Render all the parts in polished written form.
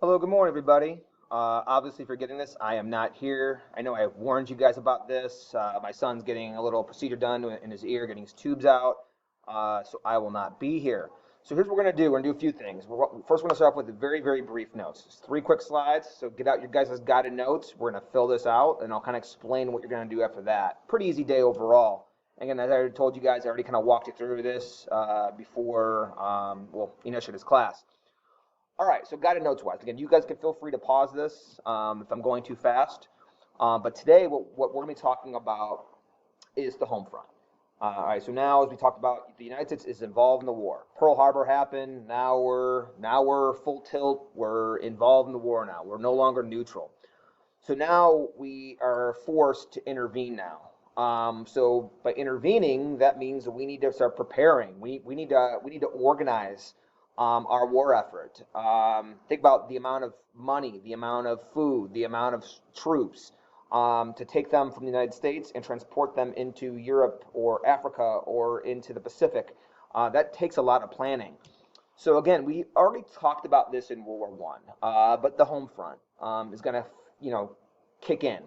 Hello, good morning, everybody. Obviously, if you're getting this, I am not here. I know I've warned you guys about this. My son's getting a little procedure done in his ear, getting his tubes out, so I will not be here. So here's what we're going to do. We're going to do a few things. First, we're going to start off with very, very brief notes. Just three quick slides. So get out your guys' guided notes. We're going to fill this out, and I'll kind of explain what you're going to do after that. Pretty easy day overall. Again, as I already told you guys, I already kind of walked you through this before, initiated this class. All right, so guided notes wise, again, you guys can feel free to pause this if I'm going too fast. But today, what we're going to be talking about is the home front. All right, so now as we talked about, the United States is involved in the war. Pearl Harbor happened. Now we're full tilt. We're involved in the war now. We're no longer neutral. So now we are forced to intervene now. So by intervening, that means that we need to start preparing. We need to organize our war effort. Think about the amount of money, the amount of food, the amount of troops to take them from the United States and transport them into Europe or Africa or into the Pacific. That takes a lot of planning. So again, we already talked about this in World War One, but the home front is going to, kick in,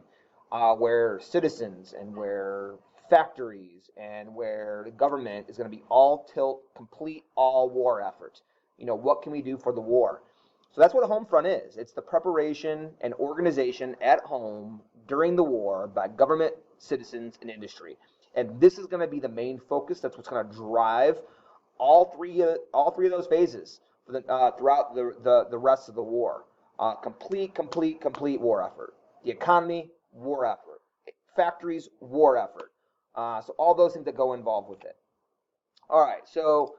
where citizens and where factories and where the government is going to be all tilt, complete all war effort. What can we do for the war? So that's what a home front is. It's the preparation and organization at home during the war by government, citizens, and industry. And this is going to be the main focus. That's what's going to drive all three of those phases for throughout the rest of the war. Complete war effort. The economy, war effort. Factories, war effort. So all those things that go involved with it. All right, so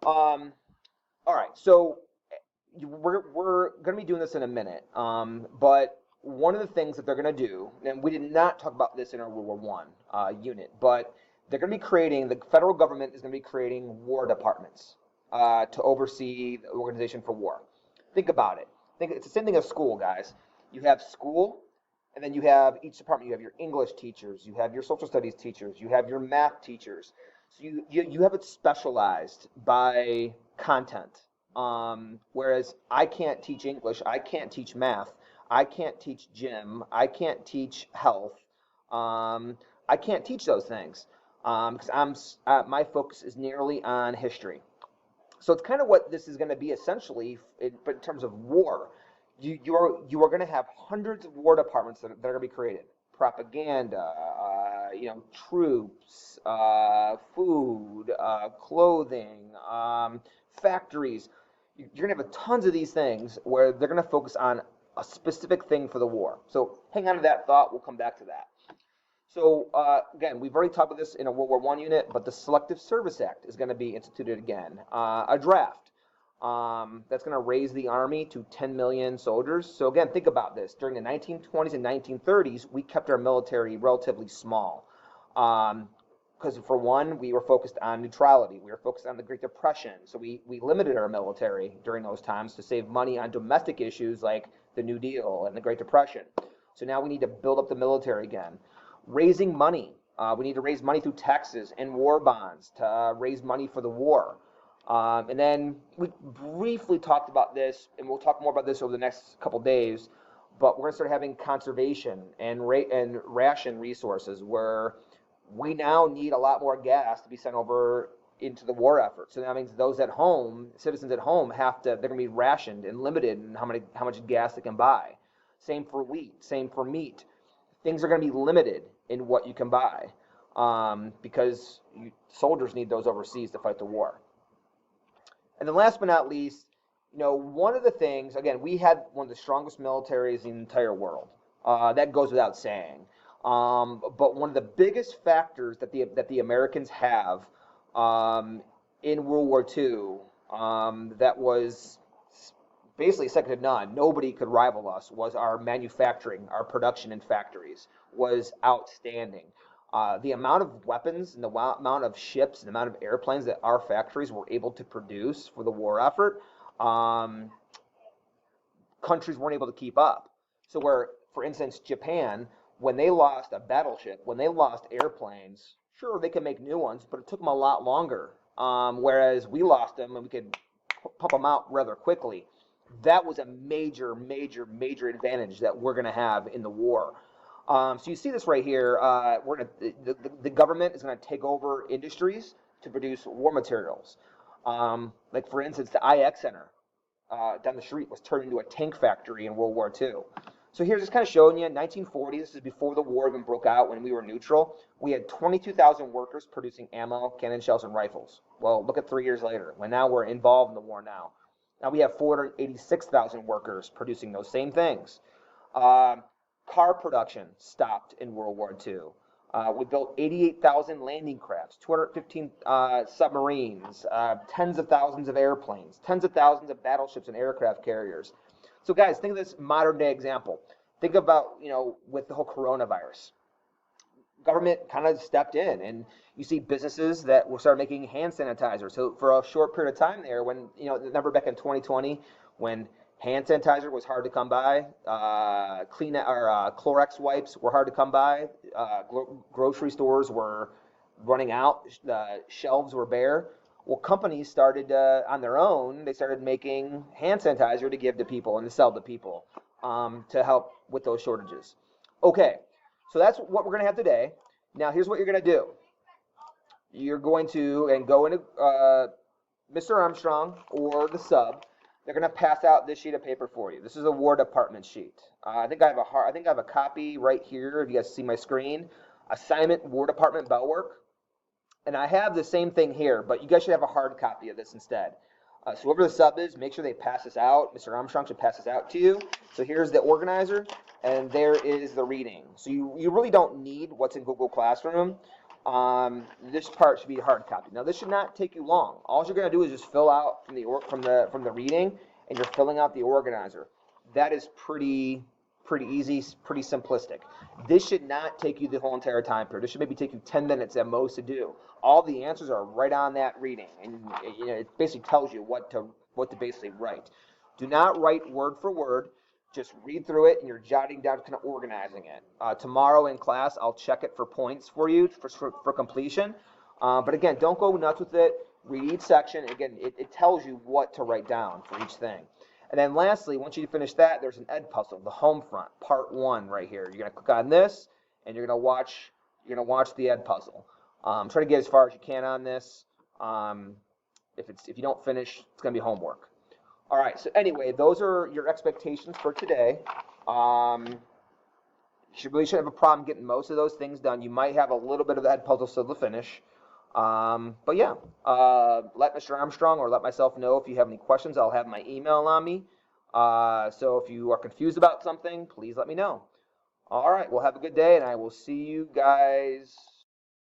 all right, so we're going to be doing this in a minute, but one of the things that they're going to do, and we did not talk about this in our World War One unit, but they're going to be creating, the federal government is going to be creating war departments to oversee the organization for war. Think about it. It's the same thing as school, guys. You have school, and then you have each department. You have your English teachers, you have your social studies teachers, you have your math teachers. So you have it specialized by content. Whereas I can't teach English, I can't teach math, I can't teach gym, I can't teach health. I can't teach those things because my focus is nearly on history. So it's kind of what this is going to be essentially, but in terms of war, you are going to have hundreds of war departments that are going to be created. Propaganda, troops, food, clothing, factories. You're going to have tons of these things where they're going to focus on a specific thing for the war. So hang on to that thought. We'll come back to that. So again, we've already talked about this in a World War One unit, but the Selective Service Act is going to be instituted again. A draft that's going to raise the Army to 10 million soldiers. So again, think about this. During the 1920s and 1930s, we kept our military relatively small. Because for one, we were focused on neutrality. We were focused on the Great Depression. So we limited our military during those times to save money on domestic issues like the New Deal and the Great Depression. So now we need to build up the military again. Raising money. We need to raise money through taxes and war bonds to raise money for the war. And then we briefly talked about this, and we'll talk more about this over the next couple days, but we're going to start having conservation and ration resources where we now need a lot more gas to be sent over into the war effort. So that means those at home, citizens at home, they're going to be rationed and limited in how much gas they can buy. Same for wheat, same for meat. Things are going to be limited in what you can buy because soldiers need those overseas to fight the war. And then last but not least, one of the things, again, we had one of the strongest militaries in the entire world. That goes without saying. But one of the biggest factors that the Americans have in World War II that was basically second to none, nobody could rival us, was our manufacturing, our production in factories was outstanding. The amount of weapons and the amount of ships and the amount of airplanes that our factories were able to produce for the war effort, countries weren't able to keep up. So where, for instance, Japan, when they lost a battleship, when they lost airplanes, sure, they could make new ones, but it took them a lot longer. Whereas we lost them and we could pump them out rather quickly. That was a major, major, major advantage that we're going to have in the war. So you see this right here. The government is going to take over industries to produce war materials. Like for instance, the IX Center down the street was turned into a tank factory in World War II. So here's just kind of showing you 1940. This is before the war even broke out when we were neutral. We had 22,000 workers producing ammo, cannon shells, and rifles. Well, look at 3 years later, when now we're involved in the war now. Now we have 486,000 workers producing those same things. Car production stopped in World War II. We built 88,000 landing crafts, 215 submarines, tens of thousands of airplanes, tens of thousands of battleships and aircraft carriers. So guys, think of this modern day example. Think about, with the whole coronavirus. Government kind of stepped in, and you see businesses that will start making hand sanitizer. So for a short period of time there, when, remember back in 2020, when hand sanitizer was hard to come by, Clorox wipes were hard to come by, grocery stores were running out, the shelves were bare. Well, companies started on their own, they started making hand sanitizer to give to people and to sell to people to help with those shortages. Okay, so that's what we're going to have today. Now, here's what you're going to do. You're going to go into Mr. Armstrong or the sub. They're going to pass out this sheet of paper for you. This is a War Department sheet. I think I have a copy right here. If you guys see my screen, assignment War Department bell work, and I have the same thing here. But you guys should have a hard copy of this instead. So whoever the sub is, make sure they pass this out. Mr. Armstrong should pass this out to you. So here's the organizer, and there is the reading. So you really don't need what's in Google Classroom. This part should be a hard copy. Now this should not take you long. All you're going to do is just fill out from the reading, and you're filling out the organizer. That is pretty easy, pretty simplistic. This should not take you the whole entire time period. This should maybe take you 10 minutes at most to do. All the answers are right on that reading, and it basically tells you what to basically write. Do not write word for word. Just read through it, and you're jotting down, kind of organizing it. Tomorrow in class, I'll check it for points for you for completion. But again, don't go nuts with it. Read each section. Again, it tells you what to write down for each thing. And then lastly, once you finish that, there's an Ed puzzle, the home front, part 1 right here. You're going to click on this, and you're going to watch the Ed puzzle. Try to get as far as you can on this. If you don't finish, it's going to be homework. All right, so anyway, those are your expectations for today. You shouldn't have a problem getting most of those things done. You might have a little bit of that puzzle still to finish. But yeah, let Mr. Armstrong or let myself know if you have any questions. I'll have my email on me. So if you are confused about something, please let me know. All right, well, have a good day, and I will see you guys